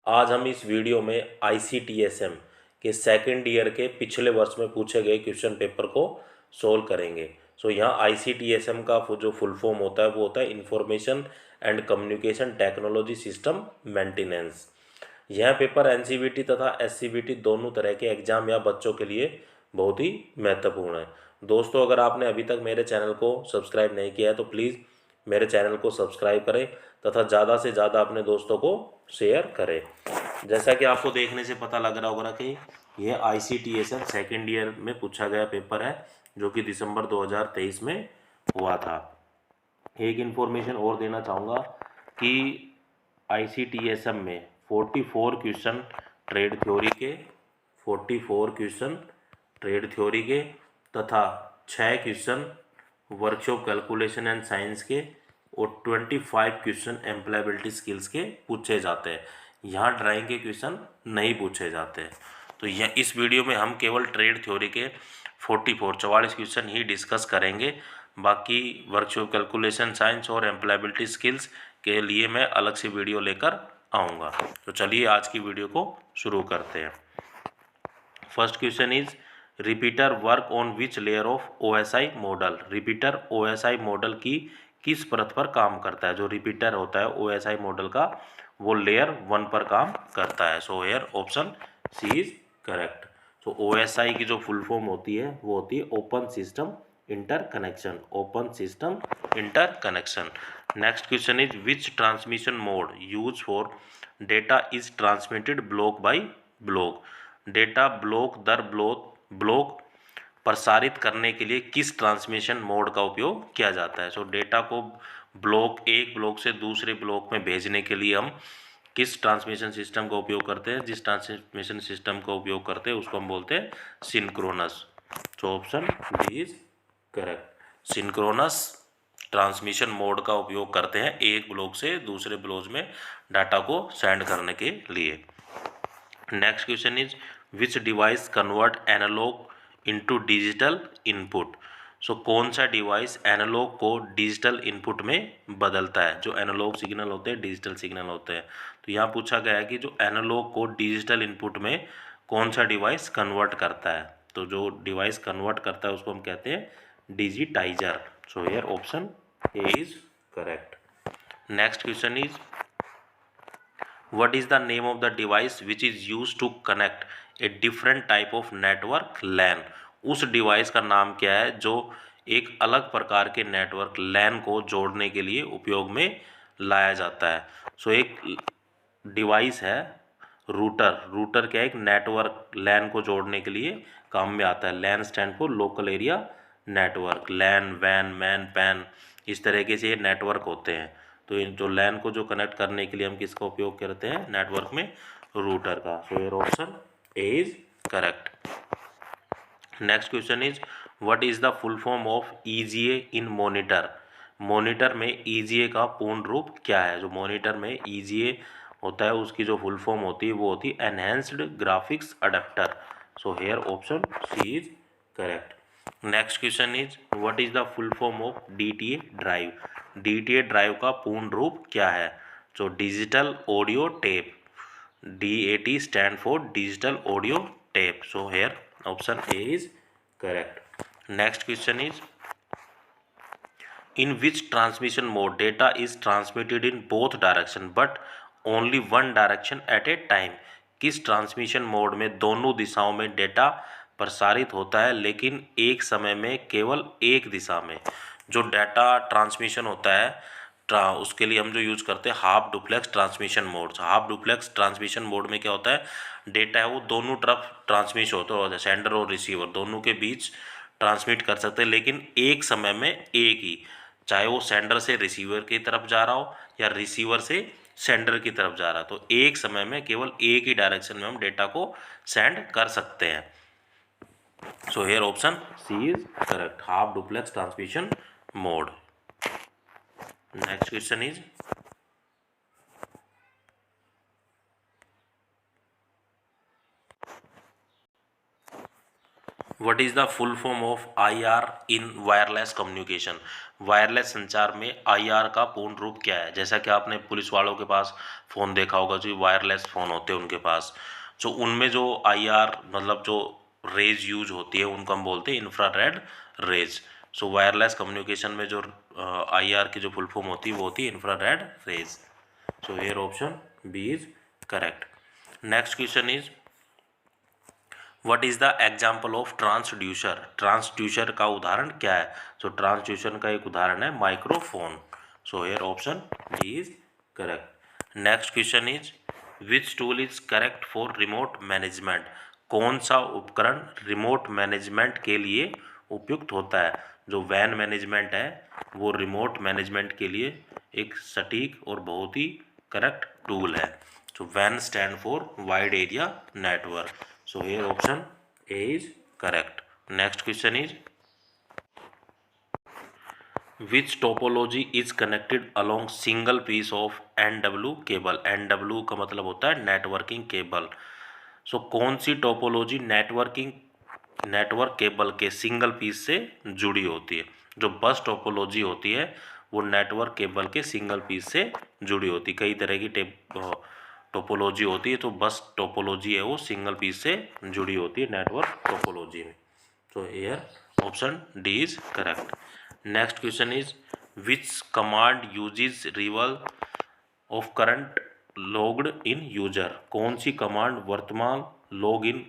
आज हम इस वीडियो में ICTSM के सेकेंड ईयर के पिछले वर्ष में पूछे गए क्वेश्चन पेपर को सोल्व करेंगे। सो यहाँ ICTSM का जो फुल फॉर्म होता है वो होता है information and communication technology system maintenance. यह पेपर NCVT तथा SCVT दोनों तरह के एग्जाम या बच्चों के लिए बहुत ही महत्वपूर्ण है। दोस्तों, अगर आपने अभी तक मेरे चैनल को सब्सक्राइब नहीं किया है तो प्लीज़ मेरे चैनल को सब्सक्राइब करें तथा ज़्यादा से ज़्यादा अपने दोस्तों को शेयर करें। जैसा कि आपको देखने से पता लग रहा होगा कि यह ICTSM सेकेंड ईयर में पूछा गया पेपर है जो कि दिसंबर 2023 में हुआ था। एक इन्फॉर्मेशन और देना चाहूँगा कि ICTSM में 44 क्वेश्चन ट्रेड थ्योरी के 44 क्वेश्चन ट्रेड थ्योरी के तथा 6 question workshop calculation and science के और 25 क्वेश्चन एम्प्लॉयबिलिटी स्किल्स के पूछे जाते हैं। यहाँ ड्राइंग के क्वेश्चन नहीं पूछे जाते हैं। तो यह इस वीडियो में हम केवल ट्रेड थ्योरी के 44 क्वेश्चन ही डिस्कस करेंगे। बाकी वर्कशॉप कैलकुलेशन साइंस और एम्प्लॉयबिलिटी स्किल्स के लिए मैं अलग से वीडियो लेकर आऊँगा। तो चलिए आज की वीडियो को शुरू करते हैं। First question is repeater work on which layer of OSI model. Repeater OSI model की किस परत पर काम करता है। जो रिपीटर होता है OSI मॉडल का वो लेयर 1 पर काम करता है। So here option C is correct. So OSI की जो फुल फॉर्म होती है वो होती है open system interconnection. Open system interconnection. Next question is which transmission mode use for data is transmitted block by block. Data block दर block प्रसारित करने के लिए किस ट्रांसमिशन मोड का उपयोग किया जाता है। सो डेटा को एक ब्लॉक से दूसरे ब्लॉक में भेजने के लिए हम किस ट्रांसमिशन सिस्टम का उपयोग करते हैं। जिस ट्रांसमिशन सिस्टम का उपयोग करते हैं उसको हम बोलते हैं synchronous. So option D is correct. Synchronous transmission mode का उपयोग करते हैं एक ब्लॉक से दूसरे ब्लॉक में डाटा को सेंड करने के लिए। Next question is which device convert analog into digital input. So कौन सा डिवाइस एनालॉग को डिजिटल इनपुट में बदलता है। जो एनालॉग सिग्नल होते हैं डिजिटल सिग्नल होते हैं। तो यहाँ पूछा गया है कि जो एनालॉग को डिजिटल इनपुट में कौन सा डिवाइस कन्वर्ट करता है। तो जो डिवाइस कन्वर्ट करता है उसको हम कहते हैं digitiser. So here option A is correct. Next question is what is the name of the device which is used to connect a different type of network LAN। उस डिवाइस का नाम क्या है जो एक अलग प्रकार के नेटवर्क LAN को जोड़ने के लिए उपयोग में लाया जाता है। सो एक डिवाइस है रूटर क्या है एक नेटवर्क LAN को जोड़ने के लिए काम में आता है। LAN stand for local area network. LAN वैन मैन पैन इस तरीके से ये नेटवर्क होते हैं। तो इन जो LAN को जो कनेक्ट करने के लिए हम किसका उपयोग करते हैं नेटवर्क में रूटर का। So your option A is correct. Next question is what is the full form of EGA in monitor. Monitor में EGA का पूर्ण रूप क्या है। जो मॉनिटर में EGA होता है उसकी जो फुल फॉर्म होती है वो होती है enhanced graphics adapter. So here option C is correct. Next question is what is the full form of DTA drive. DTA drive का पूर्ण रूप क्या है। जो digital audio tape. DAT stand for digital audio tape. So here option A is correct. Next question is in which transmission mode data is transmitted in both direction but only one direction at a time। किस transmission mode में दोनों दिशाओं में data प्रसारित होता है लेकिन एक समय में केवल एक दिशा में। जो डाटा ट्रांसमिशन होता है उसके लिए हम जो यूज करते हैं half duplex transmission mode. Half duplex transmission mode में क्या होता है डेटा है वो दोनों तरफ ट्रांसमिट होता है सेंडर और रिसीवर दोनों के बीच ट्रांसमिट कर सकते हैं लेकिन एक समय में एक ही। चाहे वो सेंडर से रिसीवर की तरफ जा रहा हो या रिसीवर से सेंडर की तरफ जा रहा है तो एक समय में केवल एक ही डायरेक्शन में हम डेटा को सेंड कर सकते हैं। So here option C is correct half duplex transmission mode. Next question is what is the full form of IR in wireless communication। Wireless संचार में आईआर का पूर्ण रूप क्या है? जैसा कि आपने पुलिस वालों के पास फ़ोन देखा होगा, जो वायरलेस फ़ोन होते हैं उनके पास, जो उनमें जो आईआर मतलब जो रेज यूज होती है उनको हम बोलते हैं इंफ्रारेड रेज। सो वायरलेस कम्युनिकेशन में जो आईआर की जो फुल फॉर्म होती है वो होती है infrared rays. So here option B is correct. Next question is what is the example of transducer? Transducer का उदाहरण क्या है? सो ट्रांसड्यूसर का एक उदाहरण है microphone. So here option D is correct. Next question is which tool is correct for remote management? कौन सा उपकरण रिमोट मैनेजमेंट के लिए उपयुक्त होता है? जो वैन मैनेजमेंट है वो रिमोट मैनेजमेंट के लिए एक सटीक और बहुत ही करेक्ट टूल है। So WAN stand for wide area network. So here option A is correct. Next question is which topology is connected along single piece of NW cable? NW का मतलब होता है नेटवर्किंग केबल। सो कौन सी topology network cable के single piece से जुड़ी होती है? जो बस टोपोलॉजी होती है वो नेटवर्क केबल के सिंगल पीस से जुड़ी होती है। कई तरह की टोपोलॉजी होती है, तो बस टोपोलॉजी है वो सिंगल पीस से जुड़ी होती है नेटवर्क टोपोलॉजी में। तो here option D is correct. Next question is which command uses reveal of current logged in user? कौन सी कमांड वर्तमान लॉग इन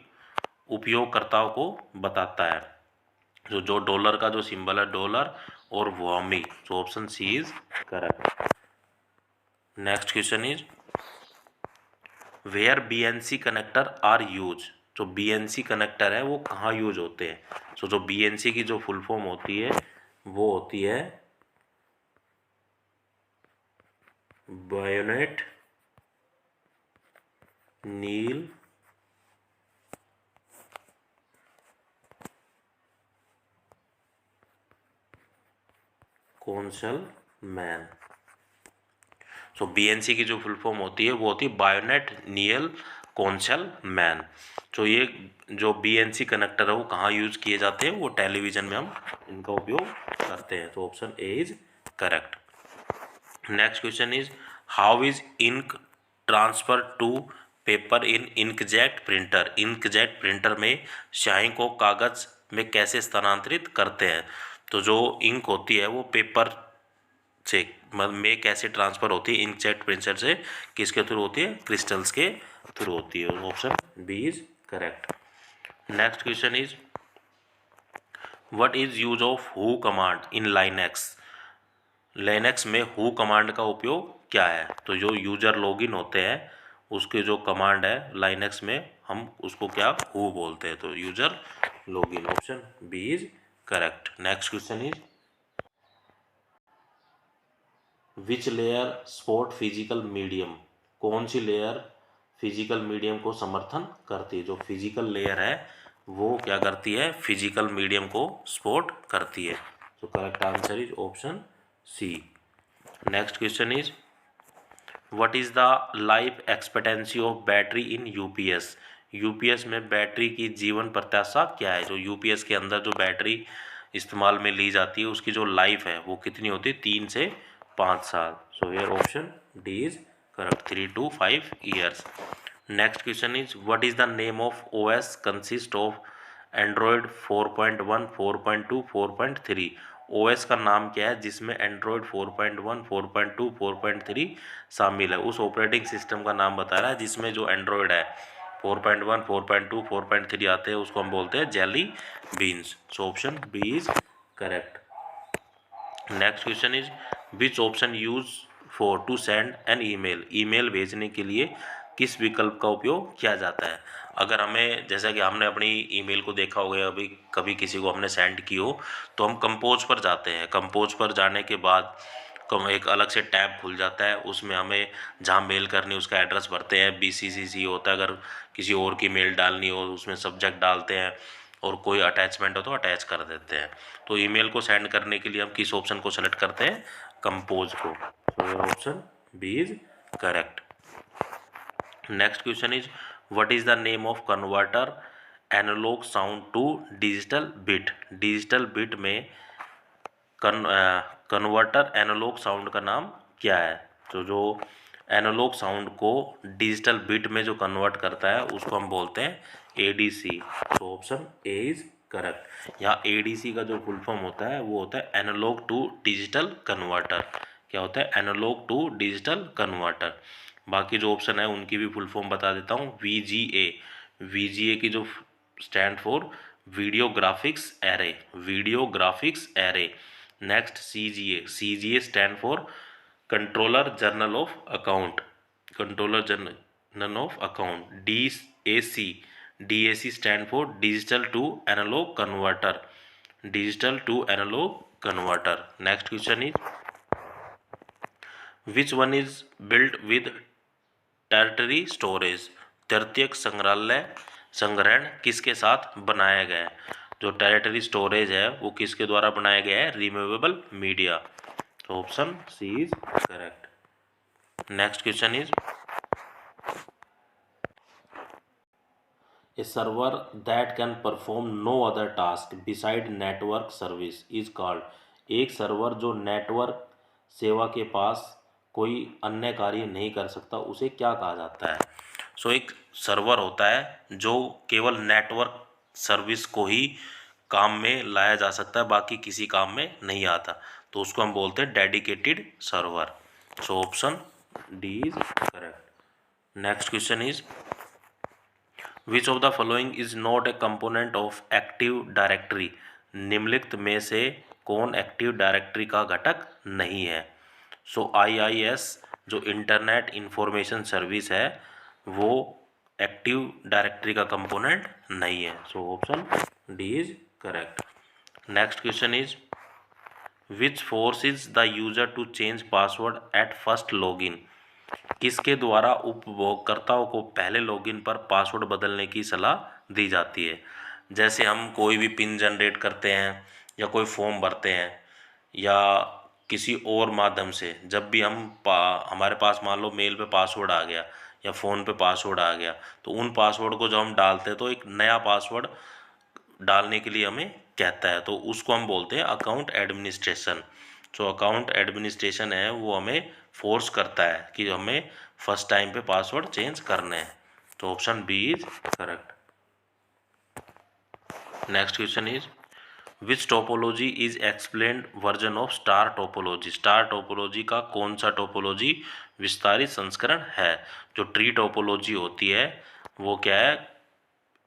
उपयोगकर्ताओं को बताता है? जो डॉलर का जो सिंबल है डॉलर और वॉमी। तो option C is correct. Next question is where BNC connector are use? जो बीएनसी कनेक्टर है वो कहाँ यूज होते हैं? सो जो बीएनसी की जो फुल फॉर्म होती है वो होती है बायोनेट नील कौशल मैन। सो बीएनसी की जो फुल फॉर्म होती है वो होती है बायोनेट नील कौशल मैन। तो ये जो बीएनसी कनेक्टर है वो कहाँ यूज किए जाते हैं? वो टेलीविजन में हम इनका उपयोग करते हैं। तो option A is correct. Next question is how is ink transfer to paper in inkjet printer? Inkjet printer में स्याही को कागज में कैसे स्थानांतरित करते हैं? तो जो इंक होती है वो पेपर से में कैसे ट्रांसफर होती है? इंकजेट प्रिंटर से किसके थ्रू होती है? क्रिस्टल्स के थ्रू होती है। Option B is correct. Next question is what is use of who command in Linux? Linux में हु कमांड का उपयोग क्या है? तो जो यूजर लॉगिन होते हैं उसके जो कमांड है लाइनेक्स में हम उसको क्या हु बोलते हैं? तो user login. Option B is correct. Next question is which layer support physical medium? कौन सी लेयर फिजिकल मीडियम को समर्थन करती है? जो फिजिकल लेयर है वो क्या करती है? फिजिकल मीडियम को सपोर्ट करती है। तो correct answer is option C. Next question is what is the life expectancy of battery in UPS? UPS में बैटरी की जीवन प्रत्याशा क्या है? जो यूपीएस के अंदर जो बैटरी इस्तेमाल में ली जाती है उसकी जो लाइफ है वो कितनी होती है? 3 से 5 साल। सो here option D is correct, 3 to 5 years। Next question is what is the name of OS consist of Android 4.1 4.2 4.3? OS का नाम क्या है जिसमें एंड्रॉयड 4.1 4.2 4.3 शामिल है? उस ऑपरेटिंग सिस्टम का नाम बता रहा है जिसमें जो एंड्रॉयड है 4.1 4.2 4.3 आते हैं उसको हम बोलते हैं jelly beans. So option B is correct. Next question is which option use for to send an email? Email भेजने के लिए किस विकल्प का उपयोग किया जाता है? अगर हमें जैसा कि हमने अपनी ईमेल को देखा होगा अभी कभी किसी को हमने सेंड की हो तो हम कंपोज पर जाते हैं। कंपोज पर जाने के बाद एक अलग से टैब खुल जाता है, उसमें हमें जहाँ मेल करनी उसका एड्रेस भरते हैं, BCCC होता है, अगर किसी और की मेल डालनी हो उसमें सब्जेक्ट डालते हैं और कोई अटैचमेंट हो तो अटैच कर देते हैं। तो ईमेल को सेंड करने के लिए हम किस ऑप्शन को सेलेक्ट करते हैं? कंपोज को। तो option B is correct. Next question is what is the name of converter analogue sound to digital bit? Digital bit में कन्वर्टर एनालॉग साउंड का नाम क्या है? तो जो एनालॉग साउंड को डिजिटल बिट में जो कन्वर्ट करता है उसको हम बोलते हैं एडीसी। तो ऑप्शन ए इज करेक्ट। यहाँ एडीसी का जो फुल फॉर्म होता है वो होता है एनालॉग टू डिजिटल कन्वर्टर। क्या होता है? Analogue to digital converter. बाकी जो ऑप्शन है उनकी भी फुल फॉर्म बता देता हूँ। वीजीए, वीजीए की जो stand for video graphics array, video graphics array. Next CGA, CGA stand for controller journal of account, controller journal of account. DAC, DAC stand for digital to analogue converter, digital to analogue converter. Next question is which one is built with territory storage? तृतीयक संग्रहालय संग्रहण किसके साथ बनाया गया है? जो territory storage है वो किसके द्वारा बनाया गया है? Removable media. तो option C is correct. Next question is a server that can perform no other task beside network service is called. एक सर्वर जो नेटवर्क सेवा के पास कोई अन्य कार्य नहीं कर सकता उसे क्या कहा जाता है? सो एक सर्वर होता है जो केवल नेटवर्क सर्विस को ही काम में लाया जा सकता है, बाकी किसी काम में नहीं आता, तो उसको हम बोलते हैं dedicated server. So option D is correct. Next question is which of the following is not A component of active directory? निम्नलिखित में से कौन एक्टिव डायरेक्टरी का घटक नहीं है? सो आईआईएस जो इंटरनेट इंफॉर्मेशन सर्विस है वो एक्टिव डायरेक्टरी का कंपोनेंट नहीं है। So option D is correct. Next question is which forces the user to change password at first login? किसके द्वारा उपयोगकर्ताओं को पहले लॉगिन पर पासवर्ड बदलने की सलाह दी जाती है? जैसे हम कोई भी पिन जनरेट करते हैं या कोई फॉर्म भरते हैं या किसी और माध्यम से, जब भी हम हमारे पास मान लो मेल पे पासवर्ड आ गया या फ़ोन पे पासवर्ड आ गया, तो उन पासवर्ड को जब हम डालते हैं तो एक नया पासवर्ड डालने के लिए हमें कहता है, तो उसको हम बोलते हैं अकाउंट एडमिनिस्ट्रेशन। जो अकाउंट एडमिनिस्ट्रेशन है वो हमें फोर्स करता है कि हमें फर्स्ट टाइम पे पासवर्ड चेंज करने हैं। तो option B is correct. Next question is which topology is explained version of star topology? Star topology का कौन सा टोपोलॉजी विस्तारित संस्करण है? जो ट्री टोपोलॉजी होती है वो क्या है?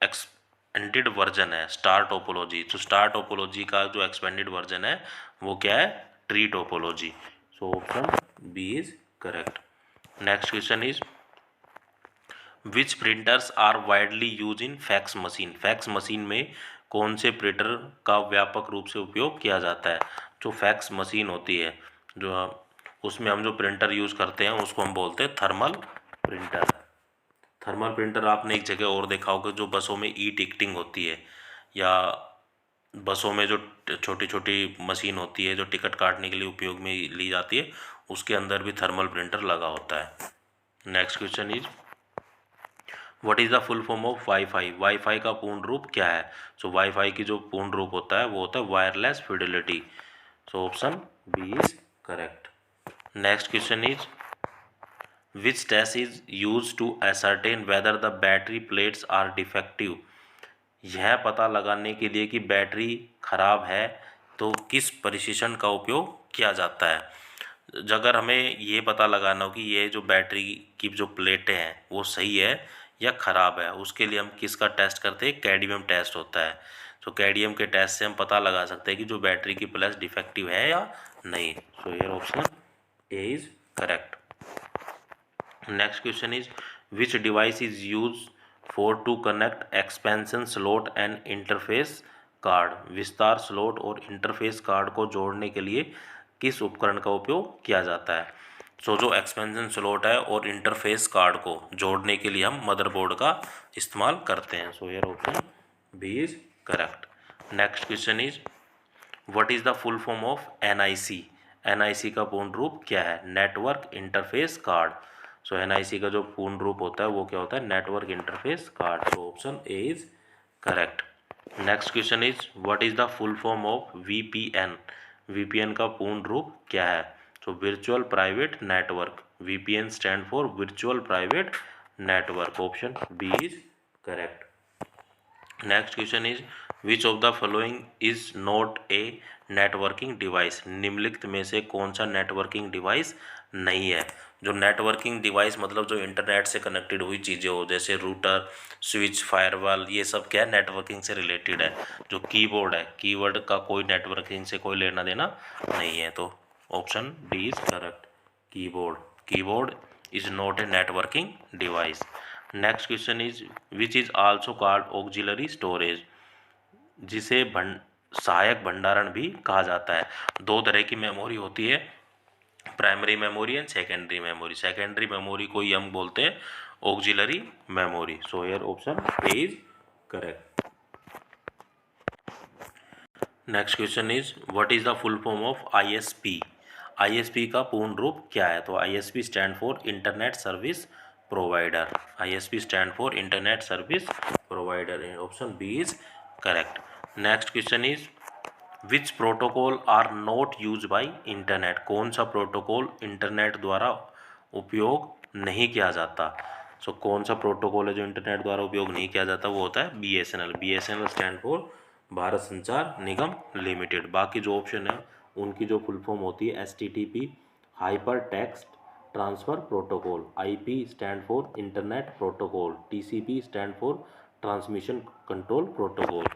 एक्सपेंडेड वर्जन है स्टार टोपोलॉजी। तो स्टार टोपोलॉजी का जो एक्सपेंडेड वर्जन है वो क्या है? Tree topology. So option B is correct. Next question is which printers are widely use in fax machine? Fax machine में कौन से प्रिंटर का व्यापक रूप से उपयोग किया जाता है? जो फैक्स मशीन होती है जो उसमें हम जो प्रिंटर यूज़ करते हैं उसको हम बोलते हैं थर्मल प्रिंटर। थर्मल प्रिंटर आपने एक जगह और देखा होगा, जो बसों में ई टिकटिंग होती है या बसों में जो छोटी छोटी मशीन होती है जो टिकट काटने के लिए उपयोग में ली जाती है, उसके अंदर भी थर्मल प्रिंटर लगा होता है। Next question is what is the full form of wifi? Wifi का पूर्ण रूप क्या है? सो वाईफाई की जो पूर्ण रूप होता है वो होता है wireless fidelity. So option B is correct. Next question is which test is use to ascertain whether the battery plates are defective? यह पता लगाने के लिए कि बैटरी खराब है तो किस परीक्षण का उपयोग किया जाता है? अगर हमें ये पता लगाना हो कि ये जो बैटरी की जो प्लेटें हैं वो सही है या ख़राब है, उसके लिए हम किसका टेस्ट करते हैं? कैडमियम टेस्ट होता है। तो कैडमियम के टेस्ट से हम पता लगा सकते हैं कि जो बैटरी की प्लस डिफेक्टिव है या नहीं। So here option A is correct. Next question is which device is use for to connect expansion slot and interface card? विस्तार स्लॉट और इंटरफेस कार्ड को जोड़ने के लिए किस उपकरण का उपयोग किया जाता है? सो जो एक्सपेंशन स्लॉट है और इंटरफेस कार्ड को जोड़ने के लिए हम मदरबोर्ड का इस्तेमाल करते हैं। So here option B is correct. Next question is what is the full form of NIC? NIC का पूर्ण रूप क्या है? Network interface card. So NIC का जो पूर्ण रूप होता है वो क्या होता है? Network interface card. So option A is correct. Next question is what is the full form of VPN? VPN का पूर्ण रूप क्या है? तो virtual private network. VPN stand for virtual private network. Option B is correct. Next question is which of the following is not a networking device? निम्नलिखित में से कौन सा नेटवर्किंग डिवाइस नहीं है? जो नेटवर्किंग डिवाइस मतलब जो इंटरनेट से कनेक्टेड हुई चीज़ें हो, जैसे रूटर, स्विच, फायरवॉल, ये सब क्या है? नेटवर्किंग से रिलेटेड है। जो कीबोर्ड है, कीबोर्ड का कोई नेटवर्किंग से कोई लेना देना नहीं है। तो option D is correct. Keyboard is not a networking device. Next question is which is also called auxiliary storage? जिसे सहायक भंडारण भी कहा जाता है। दो तरह की मेमोरी होती है, primary memory and secondary memory. Secondary memory को ही हम बोलते हैं auxiliary memory. So here option A is correct. Next question is what is the full form of ISP? ISP का पूर्ण रूप क्या है? तो ISP stand for internet service provider. ISP stand for internet service provider. Option B is correct. Next question is which protocol are not use by internet? कौन सा protocol internet द्वारा उपयोग नहीं किया जाता? सो कौन सा प्रोटोकॉल है जो इंटरनेट द्वारा उपयोग नहीं किया जाता? वो होता है BSNL. BSNL stand for Bharat Sanchar Nigam limited. बाकी जो ऑप्शन है उनकी जो फुल फॉर्म होती है HTTP hyper text transfer protocol. IP stand for internet protocol. TCP stand for transmission control protocol.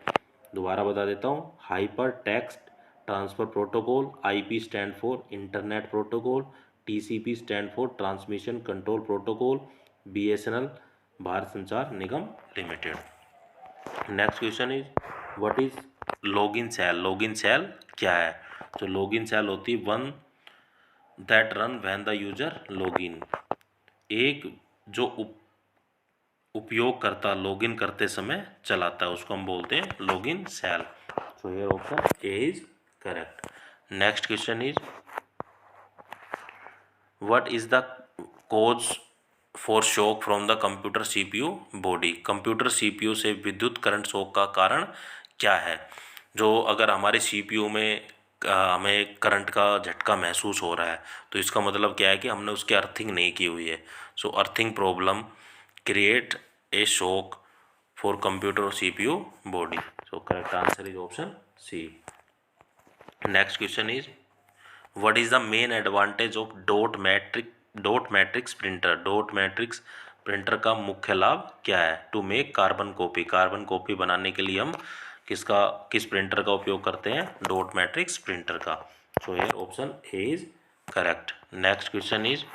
दोबारा बता देता हूँ, hyper text transfer protocol, IP stand for internet protocol, TCP stand for transmission control protocol, BSNL Bharat Sanchar Nigam limited. Next question is what is login cell? Login cell क्या है? तो login cell होती है one that run when the user login. एक जो उपयोगकर्ता login करते समय चलाता है उसको हम बोलते हैं login shell. So here option A is correct. Next question is what is the cause for shock from the computer CPU body? Computer CPU से विद्युत करंट शॉक का कारण क्या है? जो अगर हमारे सीपीयू में हमें करंट का झटका महसूस हो रहा है तो इसका मतलब क्या है कि हमने उसकी अर्थिंग नहीं की हुई है। So earthing problem create a shock for computer और CPU body. So correct answer is option C. Next question is what is the main advantage of dot matrix printer? Dot matrix printer का मुख्य लाभ क्या है? To make carbon copy. Carbon copy बनाने के लिए हम किस प्रिंटर का उपयोग करते हैं? डॉट मैट्रिक्स प्रिंटर का। So here option A is correct. Next question is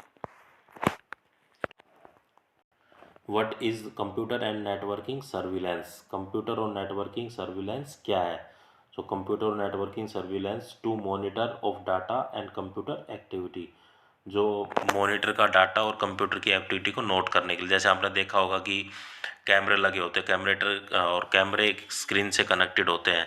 what is computer and networking surveillance? Computer और नेटवर्किंग सर्विलेंस क्या है? सो कंप्यूटर और networking surveillance to monitor of data and computer activity. जो monitor का data और computer की activity को note करने के लिए, जैसे आपने देखा होगा कि कैमरे लगे होते हैं, कैमरे स्क्रीन से कनेक्टेड होते हैं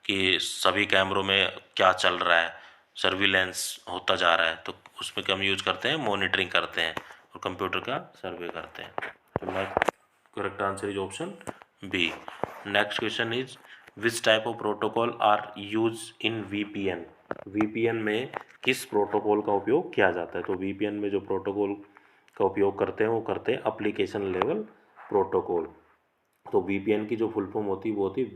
कि सभी कैमरों में क्या चल रहा है, सर्विलेंस होता जा रहा है, तो उसमें हम यूज करते हैं, मॉनिटरिंग करते हैं और कंप्यूटर का सर्वे करते हैं। तो next correct answer is option B. Next question is which type of protocol are use in VPN? VPN में किस प्रोटोकॉल का उपयोग किया जाता है? तो वीपीएन में जो प्रोटोकॉल का उपयोग करते हैं वो करते हैं एप्लीकेशन लेवल प्रोटोकॉल। तो वीपीएन की जो फुल फॉर्म होती है वो होती है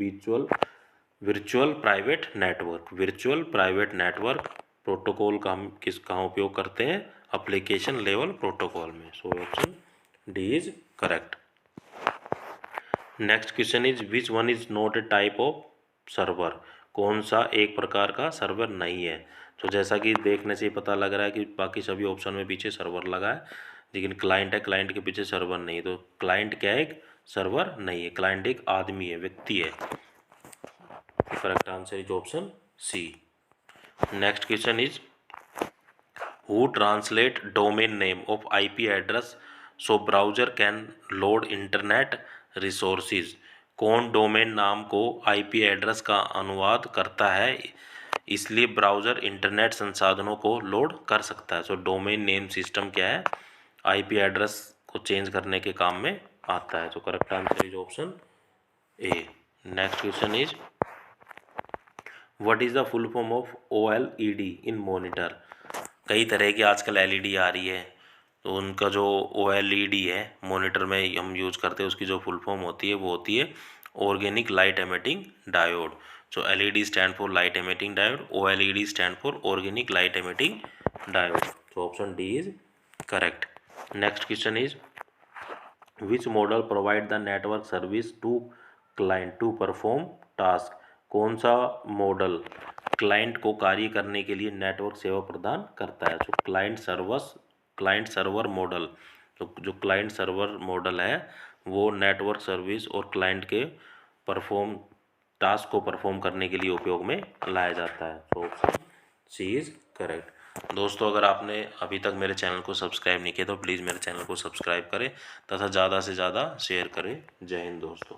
virtual private network. Virtual private network protocol का हम कहाँ उपयोग करते हैं? एप्लीकेशन लेवल प्रोटोकॉल में। सो option D is correct. Next question is which one is not A type of server? कौन सा एक प्रकार का सर्वर नहीं है? तो जैसा कि देखने से ही पता लग रहा है कि बाकी सभी ऑप्शन में पीछे सर्वर लगा है, लेकिन क्लाइंट है, क्लाइंट के पीछे सर्वर नहीं है। तो क्लाइंट क्या है? एक सर्वर नहीं है, क्लाइंट एक आदमी है, व्यक्ति है। Correct answer is option C. Next question is who translate domain name of IP address so browser can load internet resources? कौन डोमेन नाम को आईपी एड्रेस का अनुवाद करता है इसलिए ब्राउज़र इंटरनेट संसाधनों को लोड कर सकता है? सो डोमेन नेम सिस्टम क्या है? आईपी एड्रेस को चेंज करने के काम में आता है। तो correct answer is option A. Next question is what is the full form of OLED in monitor? कई तरह की आजकल LED आ रही है, तो उनका जो OLED है मॉनिटर में हम यूज करते हैं, उसकी जो फुल फॉर्म होती है वो होती है ऑर्गेनिक लाइट एमिटिंग डायोड। जो LED stand for light emitting diode, OLED stand for organic light emitting diode. तो option D is correct. Next question is which model provide the network service to client to perform task? कौन सा model client को कार्य करने के लिए network सेवा प्रदान करता है? जो क्लाइंट सर्वर मॉडल, जो क्लाइंट सर्वर मॉडल है वो नेटवर्क सर्विस और क्लाइंट के टास्क को परफॉर्म करने के लिए उपयोग में लाया जाता है। तो ऑप्शन सी इज करेक्ट। दोस्तों, अगर आपने अभी तक मेरे चैनल को सब्सक्राइब नहीं किया तो प्लीज़ मेरे चैनल को सब्सक्राइब करें तथा ज़्यादा से ज़्यादा शेयर करें। जय हिंद दोस्तों।